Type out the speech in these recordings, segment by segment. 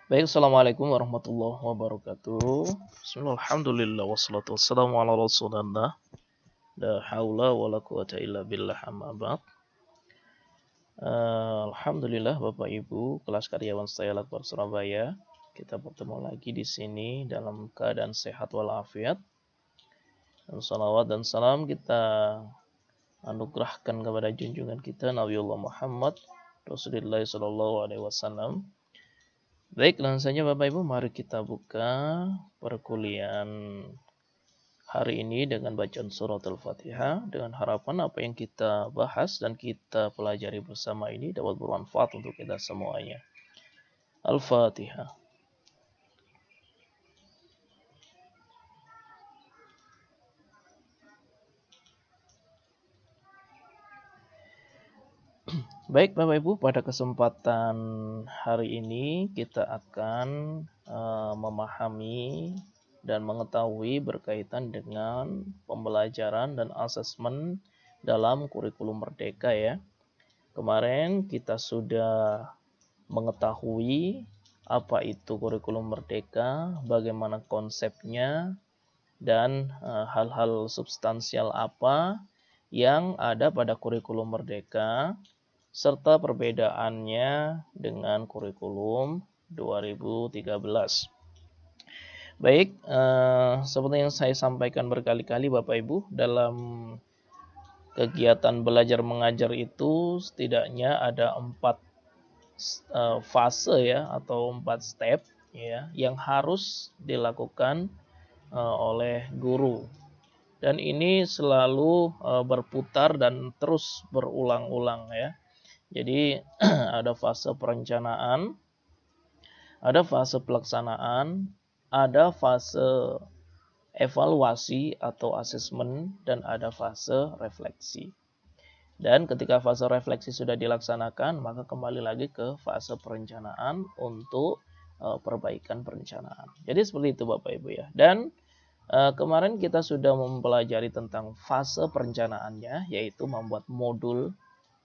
Baik, Assalamualaikum warahmatullahi wabarakatuh. Bismillah, alhamdulillah, wassalatu wassalamu ala rasulillah. La hawla wa la quwata illa billah amma ba'd. Alhamdulillah Bapak Ibu, kelas karyawan Style Akbar Surabaya. Kita bertemu lagi di sini dalam keadaan sehat walafiat. Dan salawat dan salam kita anugerahkan kepada junjungan kita Nabiullah Muhammad Rasulullah sallallahu alaihi wasallam. Baik, langsung saja Bapak Ibu, mari kita buka perkuliahan hari ini dengan bacaan surat Al-Fatihah dengan harapan apa yang kita bahas dan kita pelajari bersama ini dapat bermanfaat untuk kita semuanya. Al-Fatihah. Baik Bapak Ibu, pada kesempatan hari ini kita akan memahami dan mengetahui berkaitan dengan pembelajaran dan asesmen dalam kurikulum Merdeka ya. Kemarin kita sudah mengetahui apa itu kurikulum Merdeka, bagaimana konsepnya, dan hal-hal substansial apa yang ada pada kurikulum Merdeka, serta perbedaannya dengan kurikulum 2013. Baik, seperti yang saya sampaikan berkali-kali Bapak Ibu, dalam kegiatan belajar mengajar itu setidaknya ada 4 fase ya, atau 4 step ya, yang harus dilakukan oleh guru. Dan ini selalu berputar dan terus berulang-ulang ya. Jadi ada fase perencanaan, ada fase pelaksanaan, ada fase evaluasi atau asesmen, dan ada fase refleksi. Dan ketika fase refleksi sudah dilaksanakan, maka kembali lagi ke fase perencanaan untuk perbaikan perencanaan. Jadi seperti itu Bapak Ibu ya. Dan kemarin kita sudah mempelajari tentang fase perencanaannya, yaitu membuat modul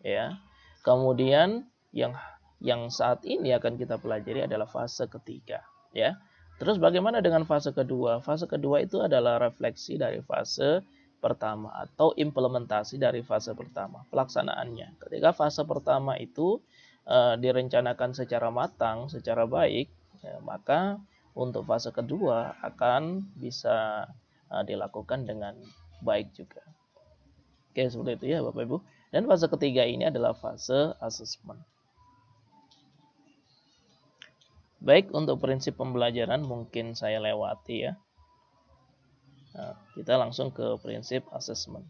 ya. Kemudian yang saat ini akan kita pelajari adalah fase ketiga ya. Terus bagaimana dengan fase kedua? Fase kedua itu adalah refleksi dari fase pertama atau implementasi dari fase pertama, pelaksanaannya. Ketika fase pertama itu direncanakan secara matang, secara baik, ya, maka untuk fase kedua akan bisa dilakukan dengan baik juga. Oke, seperti itu ya Bapak Ibu. Dan fase ketiga ini adalah fase asesmen. Baik, untuk prinsip pembelajaran mungkin saya lewati ya. Nah, kita langsung ke prinsip asesmen.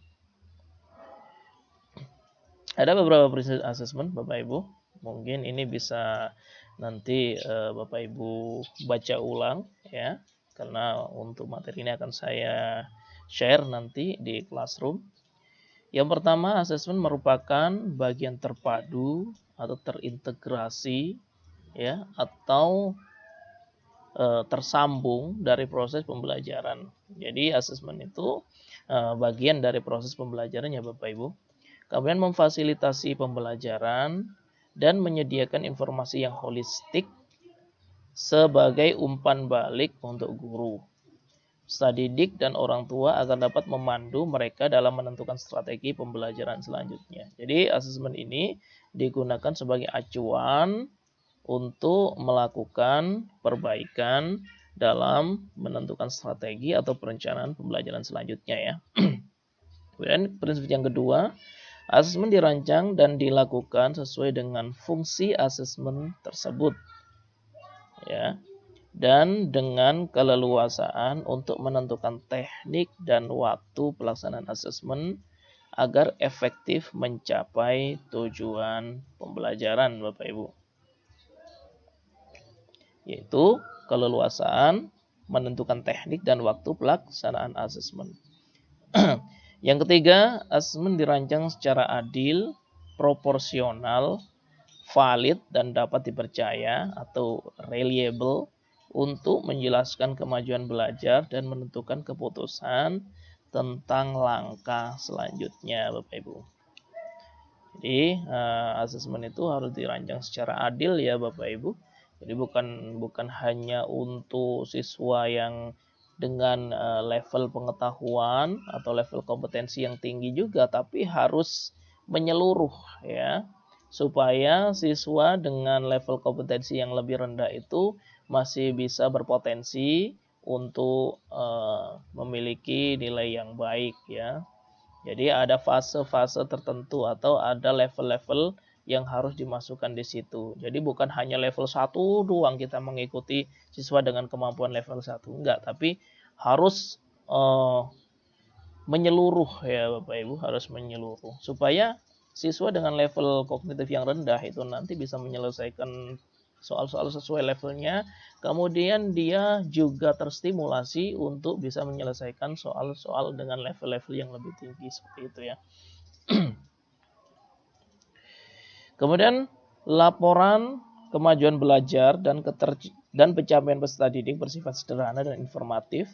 Ada beberapa prinsip asesmen Bapak Ibu. Mungkin ini bisa nanti Bapak Ibu baca ulang ya. Karena untuk materi ini akan saya share nanti di classroom. Yang pertama, asesmen merupakan bagian terpadu atau terintegrasi ya, atau tersambung dari proses pembelajaran. Jadi asesmen itu bagian dari proses pembelajaran ya Bapak Ibu. Kemudian memfasilitasi pembelajaran dan menyediakan informasi yang holistik sebagai umpan balik untuk guru, peserta didik, dan orang tua agar dapat memandu mereka dalam menentukan strategi pembelajaran selanjutnya. Jadi asesmen ini digunakan sebagai acuan untuk melakukan perbaikan dalam menentukan strategi atau perencanaan pembelajaran selanjutnya ya. Kemudian prinsip yang kedua, asesmen dirancang dan dilakukan sesuai dengan fungsi asesmen tersebut ya, dan dengan keleluasaan untuk menentukan teknik dan waktu pelaksanaan asesmen agar efektif mencapai tujuan pembelajaran Bapak Ibu. Yaitu keleluasaan menentukan teknik dan waktu pelaksanaan asesmen. Yang ketiga, asesmen dirancang secara adil, proporsional, valid, dan dapat dipercaya atau reliable untuk menjelaskan kemajuan belajar dan menentukan keputusan tentang langkah selanjutnya Bapak Ibu. Jadi asesmen itu harus dirancang secara adil ya Bapak Ibu. Jadi bukan hanya untuk siswa yang dengan level pengetahuan atau level kompetensi yang tinggi juga, tapi harus menyeluruh ya, supaya siswa dengan level kompetensi yang lebih rendah itu masih bisa berpotensi untuk memiliki nilai yang baik ya. Jadi ada fase-fase tertentu atau ada level-level yang harus dimasukkan di situ. Jadi bukan hanya level 1 doang kita mengikuti siswa dengan kemampuan level 1, enggak, tapi harus menyeluruh ya Bapak Ibu, harus menyeluruh supaya siswa dengan level kognitif yang rendah itu nanti bisa menyelesaikan soal-soal sesuai levelnya, kemudian dia juga terstimulasi untuk bisa menyelesaikan soal-soal dengan level-level yang lebih tinggi seperti itu ya. Kemudian laporan kemajuan belajar dan pencapaian peserta didik bersifat sederhana dan informatif,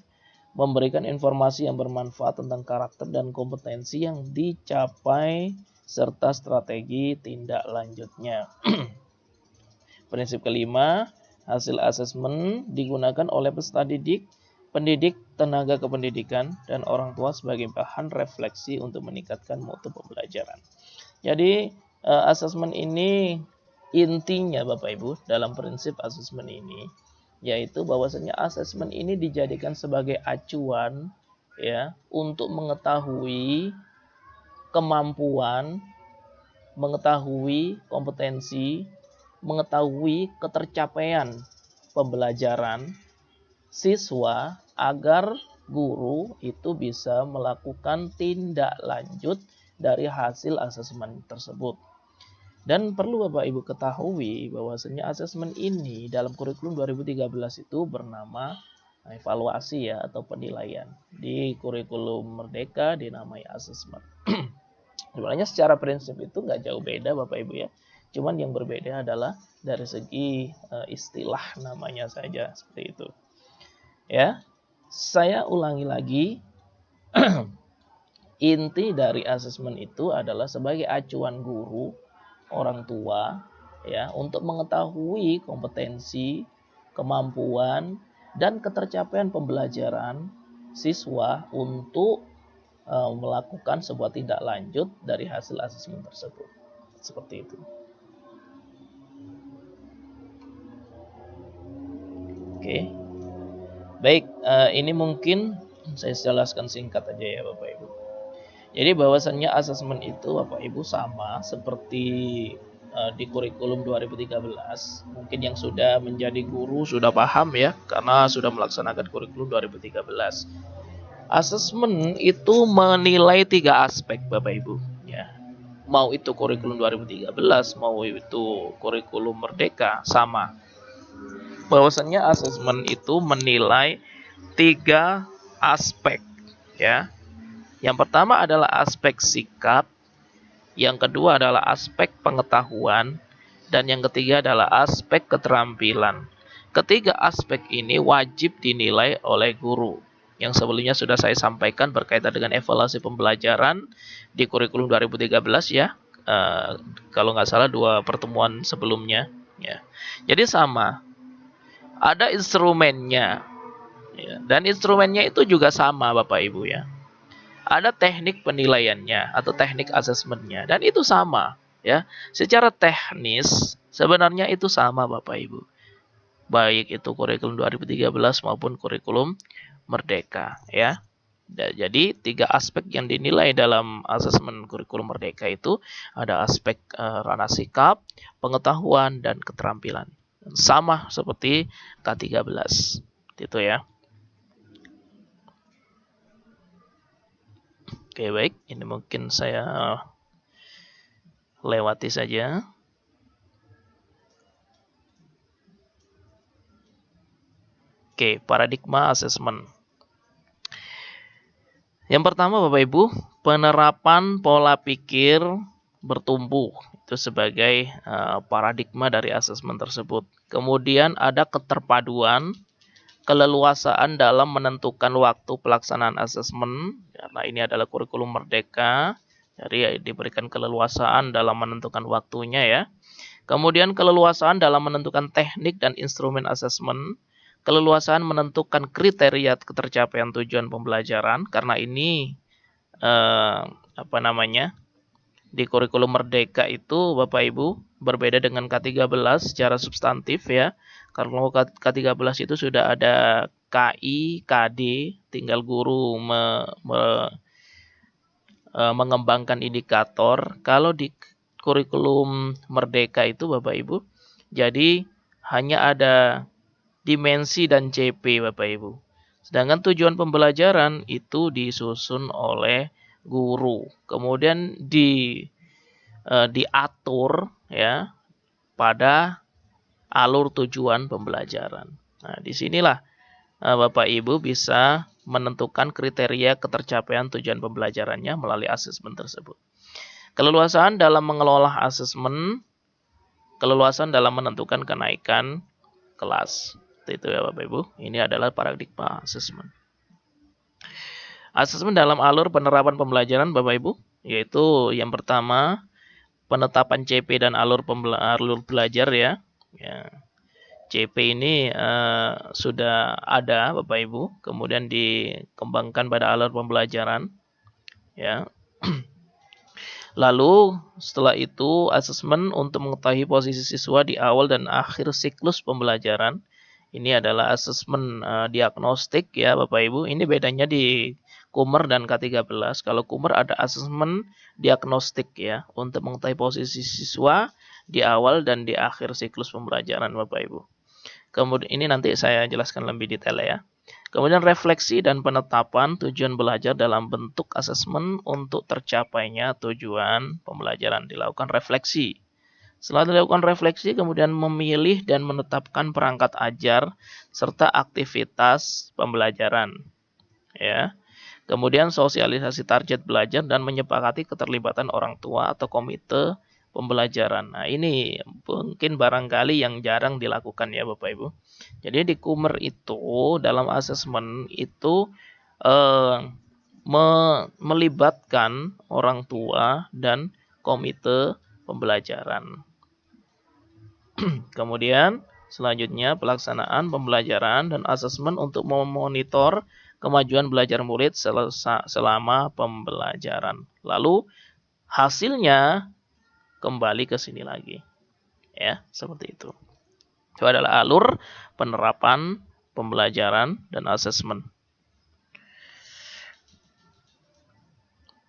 memberikan informasi yang bermanfaat tentang karakter dan kompetensi yang dicapai serta strategi tindak lanjutnya. Prinsip kelima, hasil asesmen digunakan oleh peserta didik, pendidik, tenaga kependidikan, dan orang tua sebagai bahan refleksi untuk meningkatkan mutu pembelajaran. Jadi asesmen ini intinya Bapak Ibu dalam prinsip asesmen ini yaitu bahwasanya asesmen ini dijadikan sebagai acuan ya untuk mengetahui kemampuan, mengetahui kompetensi, mengetahui ketercapaian pembelajaran siswa agar guru itu bisa melakukan tindak lanjut dari hasil asesmen tersebut. Dan perlu Bapak Ibu ketahui bahwasanya asesmen ini dalam kurikulum 2013 itu bernama evaluasi ya atau penilaian. Di kurikulum Merdeka dinamai asesmen. Sebenarnya secara prinsip itu nggak jauh beda Bapak Ibu ya. Cuman yang berbeda adalah dari segi istilah namanya saja seperti itu. Ya, saya ulangi lagi. Inti dari asesmen itu adalah sebagai acuan guru, orang tua ya untuk mengetahui kompetensi, kemampuan dan ketercapaian pembelajaran siswa untuk melakukan sebuah tindak lanjut dari hasil asesmen tersebut. Seperti itu. Oke. Baik, ini mungkin saya jelaskan singkat aja ya Bapak Ibu. Jadi bahwasannya asesmen itu Bapak Ibu sama seperti di kurikulum 2013. Mungkin yang sudah menjadi guru sudah paham ya karena sudah melaksanakan kurikulum 2013. Asesmen itu menilai 3 aspek Bapak Ibu ya. Mau itu kurikulum 2013, mau itu kurikulum Merdeka sama. Bahwasannya asesmen itu menilai 3 aspek ya. Yang pertama adalah aspek sikap, yang kedua adalah aspek pengetahuan, dan yang ketiga adalah aspek keterampilan. Ketiga aspek ini wajib dinilai oleh guru. Yang sebelumnya sudah saya sampaikan berkaitan dengan evaluasi pembelajaran di kurikulum 2013 ya. Kalau nggak salah 2 pertemuan sebelumnya. Ya. Jadi sama. Ada instrumennya. Ya. Dan instrumennya itu juga sama Bapak Ibu ya. Ada teknik penilaiannya atau teknik asesmennya dan itu sama ya. Secara teknis sebenarnya itu sama Bapak Ibu. Baik itu kurikulum 2013 maupun kurikulum Merdeka ya. Jadi 3 aspek yang dinilai dalam asesmen kurikulum Merdeka itu ada aspek ranah sikap, pengetahuan dan keterampilan. Sama seperti K13. Itu ya. Oke, baik. Ini mungkin saya lewati saja. Oke, paradigma assessment. Yang pertama Bapak Ibu, penerapan pola pikir bertumbuh. Itu sebagai paradigma dari asesmen tersebut. Kemudian ada keterpaduan, keleluasaan dalam menentukan waktu pelaksanaan asesmen. Karena ini adalah kurikulum Merdeka. Jadi diberikan keleluasaan dalam menentukan waktunya ya. Kemudian keleluasaan dalam menentukan teknik dan instrumen asesmen, keleluasaan menentukan kriteria ketercapaian tujuan pembelajaran, karena ini di kurikulum Merdeka itu Bapak Ibu berbeda dengan K13 secara substantif ya. Kalau K13 itu sudah ada KI, KD, tinggal guru mengembangkan indikator. Kalau di kurikulum Merdeka itu Bapak Ibu, jadi hanya ada dimensi dan CP Bapak Ibu. Sedangkan tujuan pembelajaran itu disusun oleh guru. Kemudian diatur ya pada alur tujuan pembelajaran. Nah, disinilah Bapak Ibu bisa menentukan kriteria ketercapaian tujuan pembelajarannya melalui asesmen tersebut. Keleluasaan dalam mengelola asesmen, keleluasaan dalam menentukan kenaikan kelas. Itu ya Bapak Ibu, ini adalah paradigma asesmen. Asesmen dalam alur penerapan pembelajaran Bapak Ibu, yaitu yang pertama penetapan CP dan alur belajar ya. CP ini sudah ada Bapak Ibu, kemudian dikembangkan pada alur pembelajaran ya. Lalu setelah itu asesmen untuk mengetahui posisi siswa di awal dan akhir siklus pembelajaran. Ini adalah asesmen diagnostik ya Bapak Ibu. Ini bedanya di Kumer dan K13. Kalau Kumer ada asesmen diagnostik ya untuk mengetahui posisi siswa di awal dan di akhir siklus pembelajaran Bapak Ibu. Kemudian ini nanti saya jelaskan lebih detail ya. Kemudian refleksi dan penetapan tujuan belajar dalam bentuk asesmen untuk tercapainya tujuan pembelajaran. Dilakukan refleksi. Setelah dilakukan refleksi, kemudian memilih dan menetapkan perangkat ajar serta aktivitas pembelajaran. Ya. Kemudian sosialisasi target belajar dan menyepakati keterlibatan orang tua atau komite pembelajaran. Nah, ini mungkin barangkali yang jarang dilakukan ya Bapak Ibu. Jadi di Kumer itu dalam asesmen itu melibatkan orang tua dan komite pembelajaran. Kemudian selanjutnya pelaksanaan pembelajaran dan asesmen untuk memonitor kemajuan belajar murid selama pembelajaran. Lalu hasilnya kembali ke sini lagi. Ya, seperti itu. Itu adalah alur penerapan pembelajaran dan asesmen.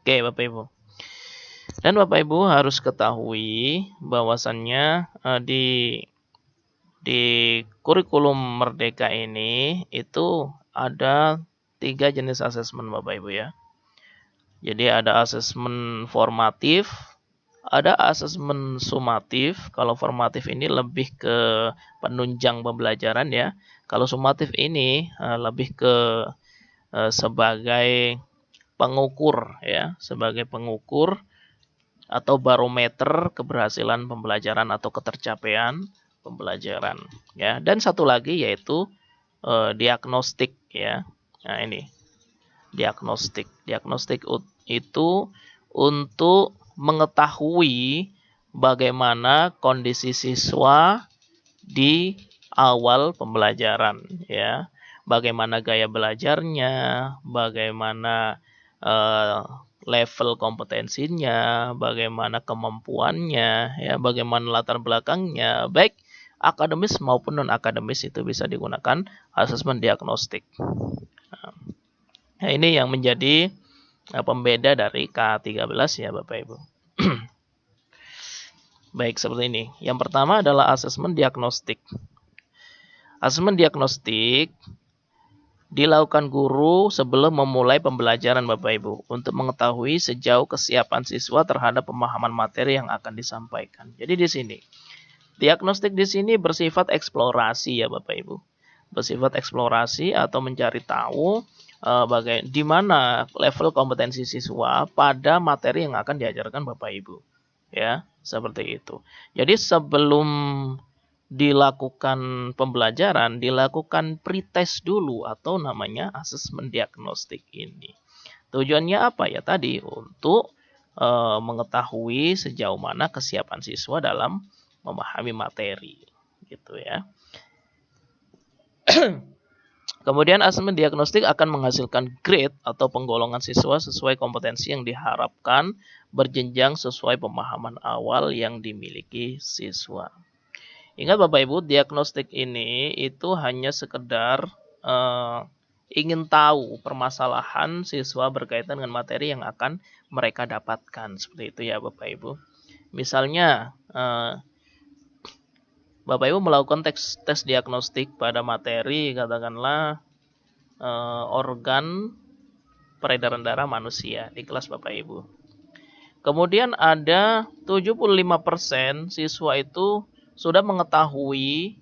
Oke, Bapak Ibu. Dan Bapak Ibu harus ketahui bahwasannya di kurikulum Merdeka ini itu ada 3 jenis asesmen Bapak Ibu ya. Jadi ada asesmen formatif, ada asesmen sumatif. Kalau formatif ini lebih ke penunjang pembelajaran ya. Kalau sumatif ini lebih ke sebagai pengukur ya, sebagai pengukur atau barometer keberhasilan pembelajaran atau ketercapaian pembelajaran ya. Dan satu lagi yaitu diagnostik ya. Nah, ini diagnostik. Diagnostik itu untuk mengetahui bagaimana kondisi siswa di awal pembelajaran ya. Bagaimana gaya belajarnya, bagaimana level kompetensinya, bagaimana kemampuannya ya, bagaimana latar belakangnya, baik akademis maupun non akademis itu bisa digunakan asesmen diagnostik. Nah, ini yang menjadi pembeda dari K13 ya Bapak Ibu. Baik, seperti ini. Yang pertama adalah asesmen diagnostik. Asesmen diagnostik dilakukan guru sebelum memulai pembelajaran Bapak Ibu untuk mengetahui sejauh kesiapan siswa terhadap pemahaman materi yang akan disampaikan. Jadi di sini diagnostik di sini bersifat eksplorasi ya Bapak Ibu. Bersifat eksplorasi atau mencari tahu di mana level kompetensi siswa pada materi yang akan diajarkan Bapak Ibu. Ya, seperti itu. Jadi sebelum dilakukan pembelajaran, dilakukan pretest dulu atau namanya asesmen diagnostik ini. Tujuannya apa ya tadi? Untuk mengetahui sejauh mana kesiapan siswa dalam memahami materi, gitu ya. Kemudian asesmen diagnostik akan menghasilkan grade atau penggolongan siswa sesuai kompetensi yang diharapkan berjenjang sesuai pemahaman awal yang dimiliki siswa. Ingat Bapak Ibu, diagnostik ini itu hanya sekedar ingin tahu permasalahan siswa berkaitan dengan materi yang akan mereka dapatkan. Seperti itu ya Bapak Ibu. Misalnya Bapak Ibu melakukan tes diagnostik pada materi katakanlah organ peredaran darah manusia di kelas Bapak Ibu. Kemudian ada 75% siswa itu sudah mengetahui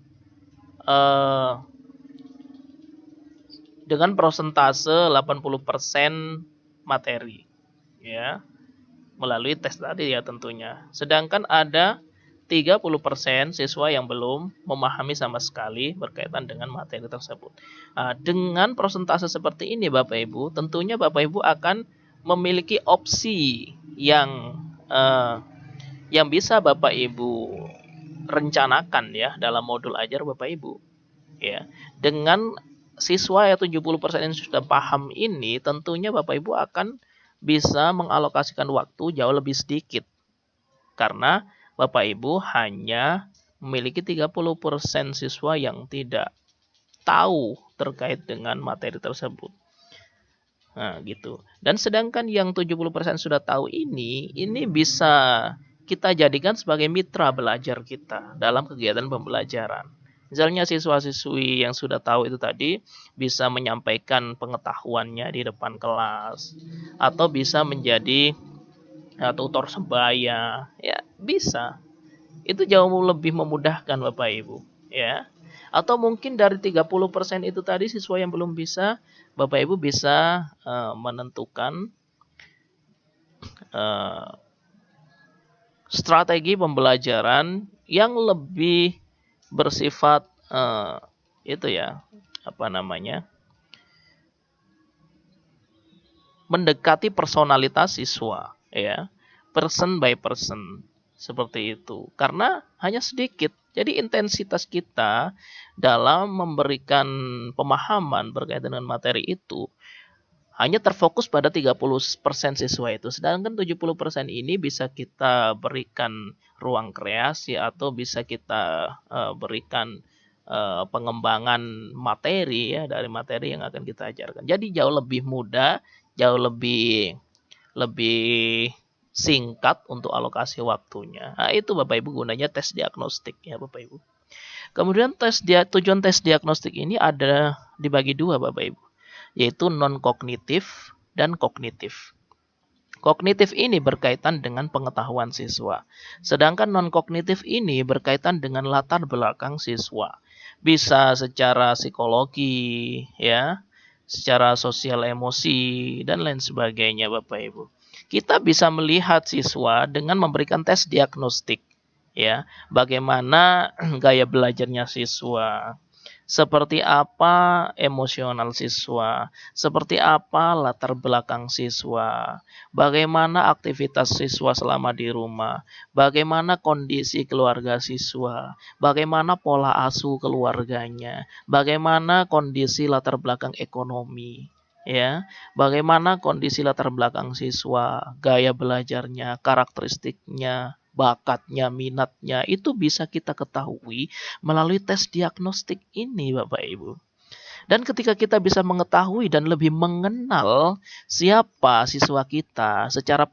dengan persentase 80% materi ya, melalui tes tadi ya tentunya. Sedangkan ada 30% siswa yang belum memahami sama sekali berkaitan dengan materi tersebut. Nah, dengan persentase seperti ini Bapak Ibu, tentunya Bapak Ibu akan memiliki opsi yang bisa Bapak Ibu rencanakan ya dalam modul ajar Bapak Ibu. Ya, dengan siswa ya 70% yang sudah paham ini, tentunya Bapak Ibu akan bisa mengalokasikan waktu jauh lebih sedikit. Karena Bapak Ibu hanya memiliki 30% siswa yang tidak tahu terkait dengan materi tersebut. Nah, gitu. Dan sedangkan yang 70% sudah tahu ini bisa kita jadikan sebagai mitra belajar kita dalam kegiatan pembelajaran. Misalnya siswa-siswi yang sudah tahu itu tadi bisa menyampaikan pengetahuannya di depan kelas atau bisa menjadi tutor sebaya, ya bisa. Itu jauh lebih memudahkan Bapak Ibu, ya. Atau mungkin dari 30% itu tadi siswa yang belum bisa, Bapak Ibu bisa menentukan strategi pembelajaran yang lebih bersifat mendekati personalitas siswa, ya, person by person, seperti itu. Karena hanya sedikit, jadi intensitas kita dalam memberikan pemahaman berkaitan dengan materi itu hanya terfokus pada 30% siswa itu. Sedangkan 70% ini bisa kita berikan ruang kreasi atau bisa kita berikan pengembangan materi ya dari materi yang akan kita ajarkan. Jadi jauh lebih mudah, jauh lebih singkat untuk alokasi waktunya. Nah, itu Bapak Ibu gunanya tes diagnostik ya Bapak Ibu. Kemudian tujuan tes diagnostik ini ada dibagi dua Bapak Ibu, yaitu non-kognitif dan kognitif. Kognitif ini berkaitan dengan pengetahuan siswa, sedangkan non-kognitif ini berkaitan dengan latar belakang siswa. Bisa secara psikologi, ya, secara sosial emosi, dan lain sebagainya Bapak Ibu. Kita bisa melihat siswa dengan memberikan tes diagnostik, ya, bagaimana gaya belajarnya siswa, seperti apa emosional siswa, seperti apa latar belakang siswa, bagaimana aktivitas siswa selama di rumah, bagaimana kondisi keluarga siswa, bagaimana pola asuh keluarganya, bagaimana kondisi latar belakang ekonomi, ya, bagaimana kondisi latar belakang siswa, gaya belajarnya, karakteristiknya, bakatnya, minatnya, itu bisa kita ketahui melalui tes diagnostik ini Bapak Ibu. Dan ketika kita bisa mengetahui dan lebih mengenal siapa siswa kita secara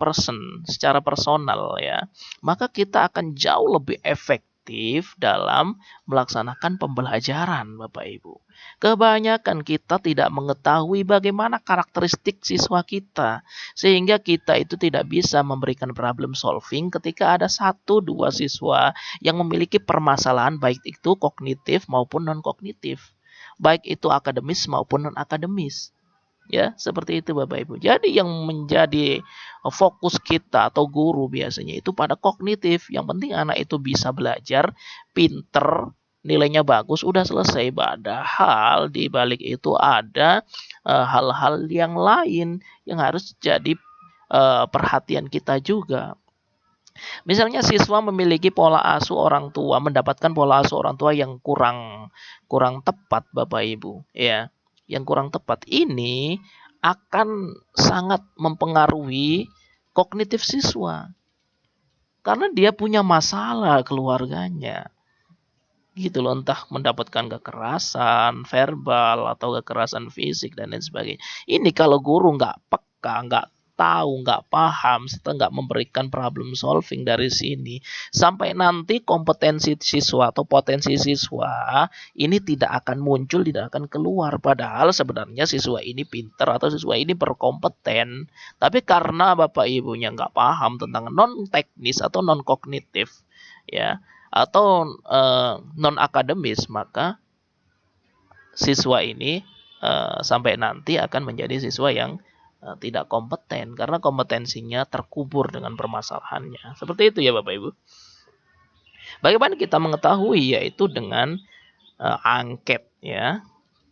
personal ya, maka kita akan jauh lebih efektif dalam melaksanakan pembelajaran Bapak Ibu. Kebanyakan kita tidak mengetahui bagaimana karakteristik siswa kita, sehingga kita itu tidak bisa memberikan problem solving ketika ada 1-2 siswa yang memiliki permasalahan baik itu kognitif maupun non-kognitif, baik itu akademis maupun non-akademis. Ya, seperti itu Bapak Ibu. Jadi yang menjadi fokus kita atau guru biasanya itu pada kognitif. Yang penting anak itu bisa belajar, pinter, nilainya bagus, udah selesai. Padahal di balik itu ada hal-hal yang lain yang harus jadi perhatian kita juga. Misalnya siswa memiliki pola asuh orang tua, mendapatkan pola asuh orang tua yang kurang tepat, Bapak Ibu, ya. Yang kurang tepat ini akan sangat mempengaruhi kognitif siswa. Karena dia punya masalah keluarganya. Gitu loh, entah mendapatkan kekerasan verbal atau kekerasan fisik dan lain sebagainya. Ini kalau guru nggak peka, nggak tahu, nggak paham, serta nggak memberikan problem solving dari sini, sampai nanti kompetensi siswa atau potensi siswa ini tidak akan muncul, tidak akan keluar. Padahal sebenarnya siswa ini pinter atau siswa ini berkompeten, tapi karena bapak ibunya nggak paham tentang non teknis atau non kognitif, ya, atau non akademis, maka siswa ini sampai nanti akan menjadi siswa yang tidak kompeten karena kompetensinya terkubur dengan permasalahannya. Seperti itu ya Bapak Ibu. Bagaimana kita mengetahui? Yaitu dengan angket, ya,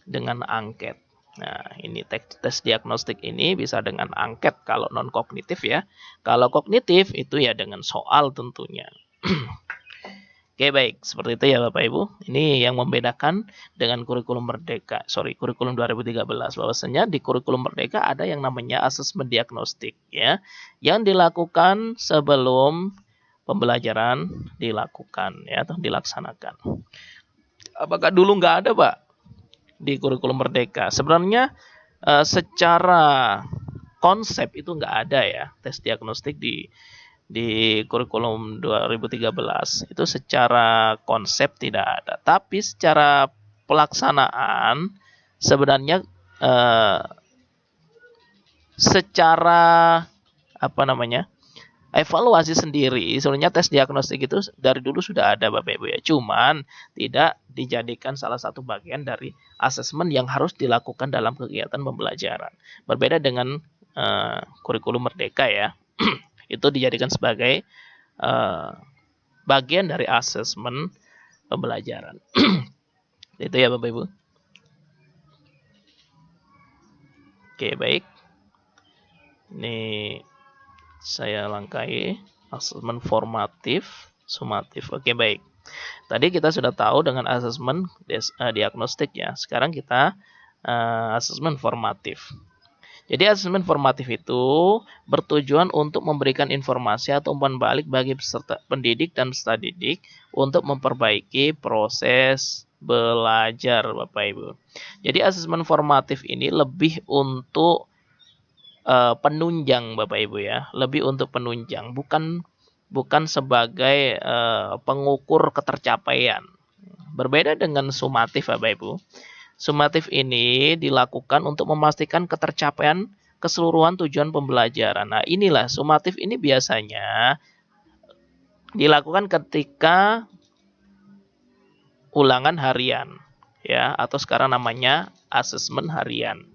dengan angket. Nah, ini tes diagnostik ini bisa dengan angket kalau non kognitif, ya. Kalau kognitif itu ya dengan soal tentunya. Oke, baik, seperti itu ya Bapak Ibu. Ini yang membedakan dengan kurikulum Merdeka, kurikulum 2013. Bahwasanya di kurikulum Merdeka ada yang namanya asesmen diagnostik, ya, yang dilakukan sebelum pembelajaran dilakukan, ya, atau dilaksanakan. Apakah dulu nggak ada, Pak, di kurikulum Merdeka? Sebenarnya secara konsep itu nggak ada, ya, tes diagnostik di kurikulum 2013 itu secara konsep tidak ada, tapi secara pelaksanaan sebenarnya secara evaluasi sendiri sebenarnya tes diagnostik itu dari dulu sudah ada Bapak Ibu, ya, cuman tidak dijadikan salah satu bagian dari asesmen yang harus dilakukan dalam kegiatan pembelajaran. Berbeda dengan kurikulum Merdeka, ya. Itu dijadikan sebagai bagian dari asesmen pembelajaran. Itu ya Bapak Ibu. Oke, baik. Ini saya langkahi asesmen formatif, sumatif. Oke, baik. Tadi kita sudah tahu dengan asesmen diagnostik, ya. Sekarang kita asesmen formatif. Jadi asesmen formatif itu bertujuan untuk memberikan informasi atau umpan balik bagi peserta pendidik dan peserta didik untuk memperbaiki proses belajar, Bapak Ibu. Jadi asesmen formatif ini lebih untuk penunjang, Bapak Ibu, ya, lebih untuk penunjang, bukan sebagai pengukur ketercapaian. Berbeda dengan sumatif, Bapak Ibu. Sumatif ini dilakukan untuk memastikan ketercapaian keseluruhan tujuan pembelajaran. Nah, inilah sumatif ini biasanya dilakukan ketika ulangan harian, ya, atau sekarang namanya asesmen harian.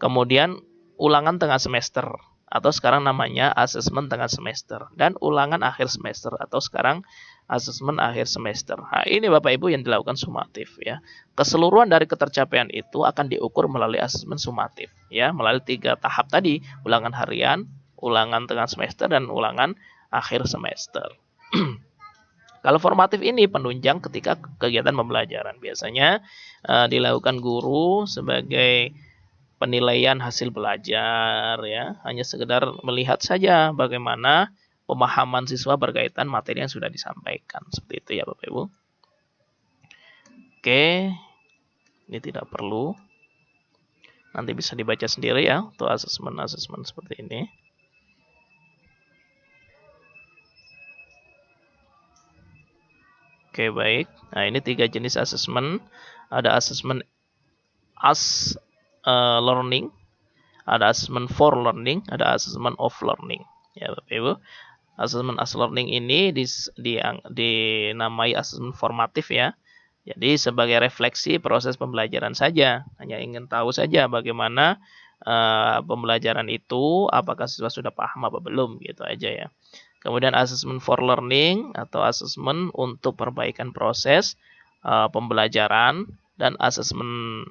Kemudian ulangan tengah semester atau sekarang namanya asesmen tengah semester, dan ulangan akhir semester atau sekarang asesmen akhir semester. Nah, ini Bapak Ibu yang dilakukan sumatif, ya. Keseluruhan dari ketercapaian itu akan diukur melalui asesmen sumatif, ya, melalui 3 tahap tadi, ulangan harian, ulangan tengah semester, dan ulangan akhir semester. Kalau formatif ini penunjang ketika kegiatan pembelajaran. Biasanya dilakukan guru sebagai penilaian hasil belajar, ya, hanya sekedar melihat saja bagaimana pemahaman siswa berkaitan materi yang sudah disampaikan. Seperti itu ya Bapak Ibu. Oke, ini tidak perlu. Nanti bisa dibaca sendiri, ya, untuk asesmen seperti ini. Oke, baik. Nah, ini 3 jenis asesmen. Ada asesmen as learning, ada asesmen for learning, ada asesmen of learning. Ya Bapak Ibu. Asesmen as learning ini dinamai asesmen formatif, ya. Jadi sebagai refleksi proses pembelajaran saja, hanya ingin tahu saja bagaimana pembelajaran itu, apakah siswa sudah paham apa belum, gitu aja, ya. Kemudian asesmen for learning atau asesmen untuk perbaikan proses pembelajaran, dan asesmen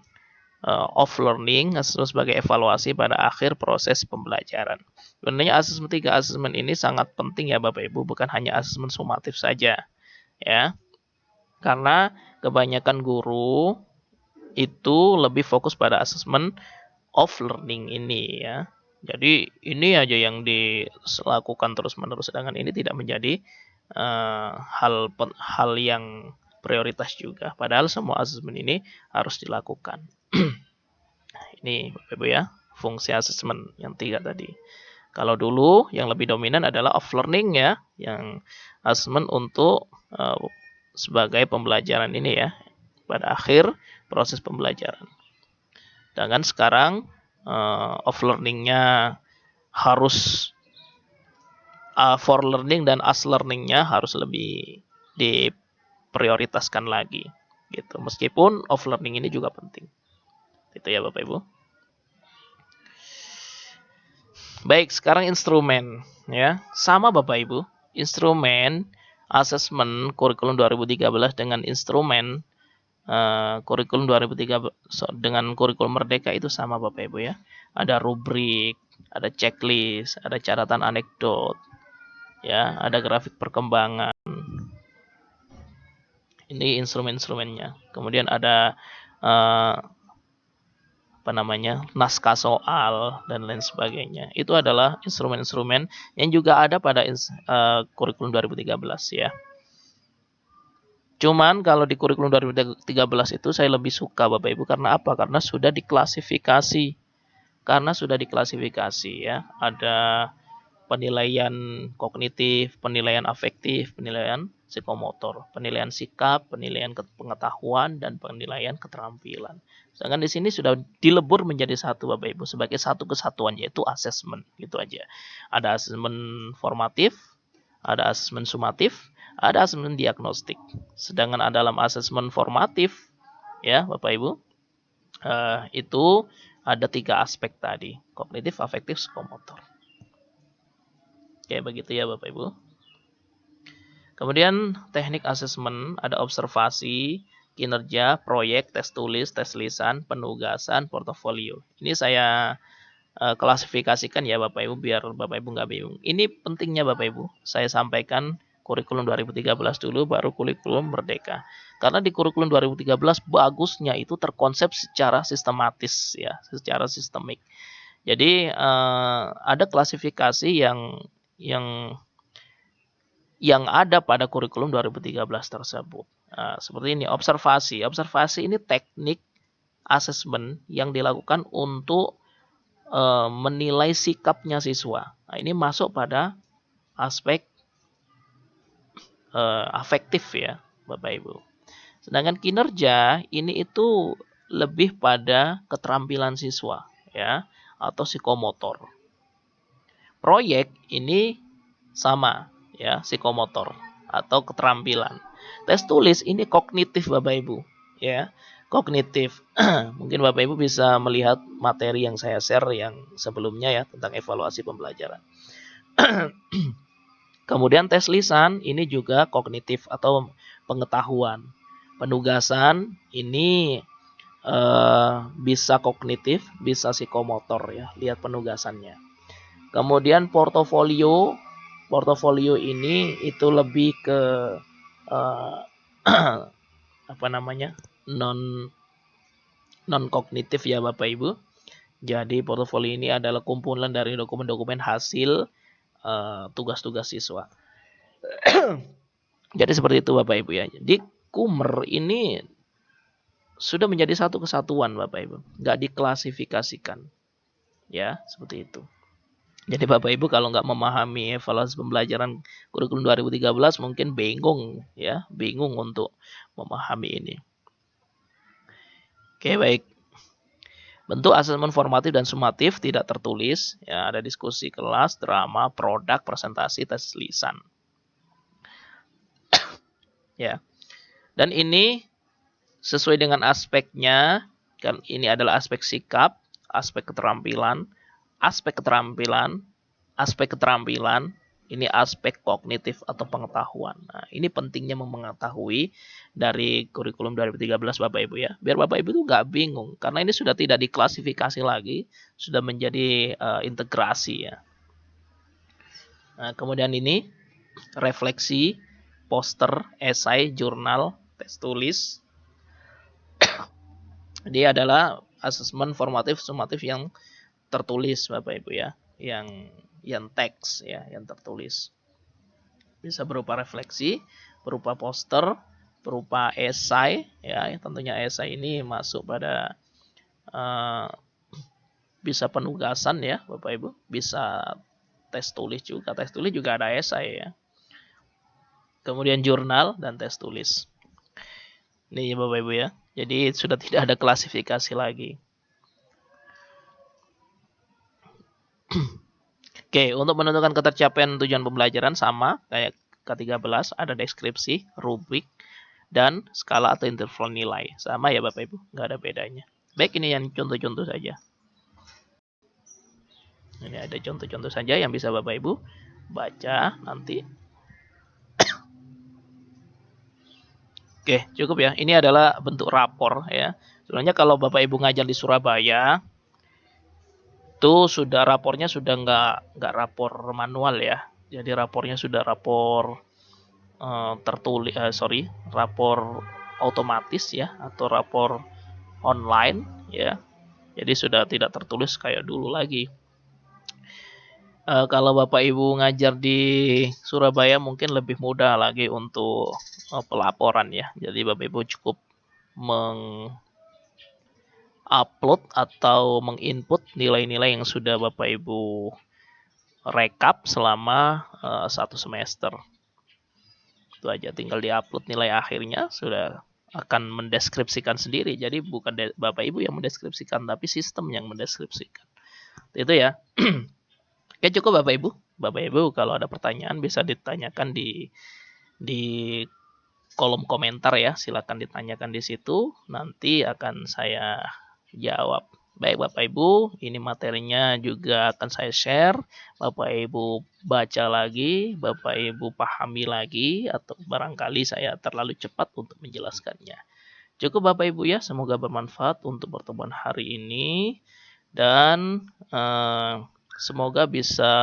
of learning, asesmen sebagai evaluasi pada akhir proses pembelajaran. Sebenarnya asesmen 3 asesmen ini sangat penting ya Bapak Ibu, bukan hanya asesmen sumatif saja ya. Karena kebanyakan guru itu lebih fokus pada asesmen of learning ini ya. Jadi ini aja yang dilakukan terus-menerus, sedangkan ini tidak menjadi hal yang prioritas juga. Padahal semua asesmen ini harus dilakukan. Ini Bapak Ibu ya, fungsi asesmen yang 3 tadi. Kalau dulu yang lebih dominan adalah off learning ya, yang asesmen untuk sebagai pembelajaran ini ya, pada akhir proses pembelajaran. Sedangkan sekarang off learningnya harus for learning dan as learningnya harus lebih diprioritaskan lagi gitu. Meskipun off learning ini juga penting. Itu ya Bapak Ibu. Baik, sekarang instrumen ya. Sama Bapak Ibu. Instrumen asesmen kurikulum 2013 dengan instrumen kurikulum 2013 dengan kurikulum Merdeka itu sama Bapak Ibu ya. Ada rubrik, ada checklist, ada catatan anekdot. Ya, ada grafik perkembangan. Ini instrumen-instrumennya. Kemudian ada naskah soal dan lain sebagainya. Itu adalah instrumen-instrumen yang juga ada pada kurikulum 2013 ya. Cuman kalau di kurikulum 2013 itu saya lebih suka Bapak Ibu karena apa? Karena sudah diklasifikasi. Ya. Ada penilaian kognitif, penilaian afektif, penilaian psikomotor, penilaian sikap, penilaian pengetahuan, dan penilaian keterampilan. Sedangkan di sini sudah dilebur menjadi satu Bapak Ibu sebagai satu kesatuan, yaitu asesmen. Gitu aja. Ada asesmen formatif, ada asesmen sumatif, ada asesmen diagnostik. Sedangkan dalam asesmen formatif ya Bapak Ibu itu ada 3 aspek tadi, kognitif, afektif, psikomotor. Oke, begitu ya Bapak Ibu. Kemudian teknik asesmen ada observasi, kinerja, proyek, tes tulis, tes lisan, penugasan, portofolio. Ini saya klasifikasikan ya Bapak Ibu biar Bapak Ibu nggak bingung. Ini pentingnya Bapak Ibu. Saya sampaikan kurikulum 2013 dulu baru kurikulum Merdeka. Karena di kurikulum 2013 bagusnya itu terkonsep secara sistematis ya, secara sistemik. Jadi ada klasifikasi yang ada pada kurikulum 2013 tersebut. Seperti ini, observasi. Observasi ini teknik asesmen yang dilakukan untuk menilai sikapnya siswa. Nah, ini masuk pada aspek afektif ya, Bapak Ibu. Sedangkan kinerja ini itu lebih pada keterampilan siswa ya, atau psikomotor. Proyek ini sama ya, psikomotor atau keterampilan. Tes tulis ini kognitif Bapak Ibu ya, kognitif. Mungkin Bapak Ibu bisa melihat materi yang saya share yang sebelumnya ya tentang evaluasi pembelajaran. Kemudian tes lisan ini juga kognitif atau pengetahuan. Penugasan ini bisa kognitif, bisa psikomotor ya, lihat penugasannya. Kemudian portofolio ini itu lebih ke non kognitif ya Bapak Ibu. Jadi portofolio ini adalah kumpulan dari dokumen-dokumen hasil tugas-tugas siswa. Jadi seperti itu Bapak Ibu ya. Jadi Kumer ini sudah menjadi satu kesatuan Bapak Ibu, nggak diklasifikasikan. Ya, seperti itu. Jadi Bapak Ibu kalau nggak memahami evaluasi pembelajaran kurikulum 2013 mungkin bingung ya, bingung untuk memahami ini. Oke, baik. Bentuk asesmen formatif dan sumatif tidak tertulis, ya ada diskusi kelas, drama, produk, presentasi, tes lisan. Ya. Dan ini sesuai dengan aspeknya, kan ini adalah aspek sikap, aspek keterampilan, Ini aspek kognitif atau pengetahuan. Nah, ini pentingnya mengetahui dari kurikulum 2013 Bapak Ibu ya. Biar Bapak Ibu tuh nggak bingung. Karena ini sudah tidak diklasifikasi lagi. Sudah menjadi integrasi ya. Nah, kemudian ini refleksi, poster, esai, jurnal, tes tulis. Dia adalah asesmen formatif sumatif yang tertulis Bapak Ibu ya. Yang teks ya, yang tertulis. Bisa berupa refleksi, berupa poster, berupa esai ya. Tentunya esai ini masuk pada bisa penugasan ya Bapak Ibu, bisa tes tulis juga. Tes tulis juga ada esai ya. Kemudian jurnal dan tes tulis. Ini Bapak Ibu ya. Jadi sudah tidak ada klasifikasi lagi. Oke, untuk menentukan ketercapaian tujuan pembelajaran sama kayak ke-13, ada deskripsi, rubrik, dan skala atau interval nilai. Sama ya Bapak Ibu, nggak ada bedanya. Baik, ini yang contoh-contoh saja. Ini ada contoh-contoh saja yang bisa Bapak Ibu baca nanti. Oke, cukup ya. Ini adalah bentuk rapor ya. Sebenarnya kalau Bapak Ibu ngajar di Surabaya, itu sudah rapornya sudah nggak rapor manual ya. Jadi rapornya sudah rapor rapor otomatis ya, atau rapor online ya. Jadi sudah tidak tertulis kayak dulu lagi. Kalau Bapak Ibu ngajar di Surabaya mungkin lebih mudah lagi untuk pelaporan ya. Jadi Bapak Ibu cukup upload atau menginput nilai-nilai yang sudah Bapak Ibu rekap selama 1 semester. Itu aja, tinggal diupload nilai akhirnya, sudah akan mendeskripsikan sendiri. Jadi bukan Bapak Ibu yang mendeskripsikan, tapi sistem yang mendeskripsikan. Itu ya. Oke, cukup Bapak Ibu. Bapak Ibu kalau ada pertanyaan bisa ditanyakan di kolom komentar ya. Silakan ditanyakan di situ. Nanti akan saya jawab. Baik Bapak Ibu, ini materinya juga akan saya share. Bapak Ibu baca lagi, Bapak Ibu pahami lagi, atau barangkali saya terlalu cepat untuk menjelaskannya. Cukup Bapak Ibu ya, semoga bermanfaat untuk pertemuan hari ini. Dan semoga bisa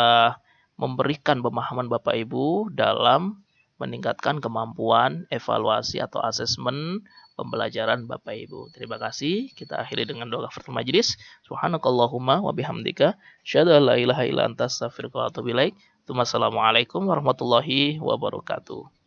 memberikan pemahaman Bapak Ibu dalam meningkatkan kemampuan evaluasi atau asesmen pembelajaran Bapak Ibu. Terima kasih. Kita akhiri dengan doa kafaratul majelis. Subhanakallahumma wa bihamdika asyhadu an la ilaha illa anta astaghfiruka wa atubu ilaik. Wassalamualaikum warahmatullahi wabarakatuh.